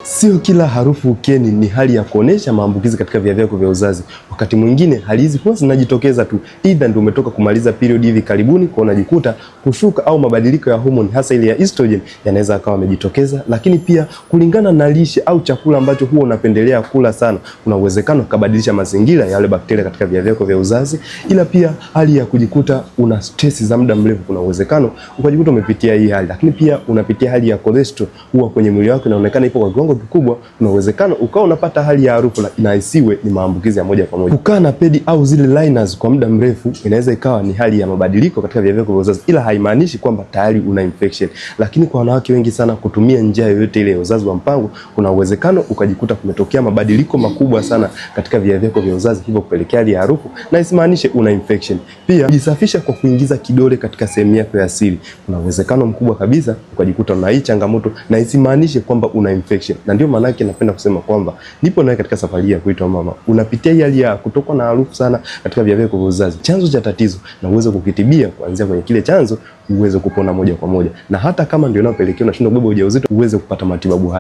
Sio kila harufu ukeni ni hali ya kuonesha maambukizi katika via vyako vya uzazi. Wakati mwingine hali hizi huwa zinajitokeza tu, either ndio umetoka kumaliza period hivi karibuni kwa unajikuta kushuka au mabadiliko ya homoni hasa ile ya estrogen yanaweza akawa yamejitokeza, lakini pia kulingana na lishe au chakula ambacho huwa unapendelea kula sana, kuna uwezekano kubadilisha mazingira ya wale bakteria katika via vyako vya uzazi. Ila pia hali ya kujikuta una stress za muda mrefu, kuna uwezekano ukajikuta umepitia hii hali, lakini pia unapitia hali ya cholesterol huwa kwenye mwili wako inaonekana ipo kwa kiwango kikubwa, kuna uwezekano ukawa unapata hali ya harufu na isiwe ni maambukizi ya moja kwa moja. Kukaa na pedi au zile liners kwa muda mrefu inaweza ikawa ni hali ya mabadiliko katika via vyako vya uzazi, ila haimaanishi kwamba tayari una infection. Lakini kwa wanawake wengi sana kutumia njia yoyote ile ya uzazi wa mpango, kuna uwezekano ukajikuta kumetokea mabadiliko makubwa sana katika via vyako vya uzazi, hivyo kupelekea hali ya harufu na isimaanishe una infection. Pia jisafisha kwa kuingiza kidole katika sehemu yako ya siri, kuna uwezekano mkubwa kabisa ukajikuta una hii changamoto na isimaanishe kwamba una infection. Na ndio maana yake napenda kusema kwamba nipo nawe katika safari ya kuitwa mama. Unapitia hali ya kutokwa na harufu sana katika via vyako vya uzazi, chanzo cha tatizo na uweze kukitibia kuanzia kwenye kile chanzo, uweze kupona moja kwa moja, na hata kama ndio inapelekea unashindwa kubeba ujauzito uweze kupata matibabu.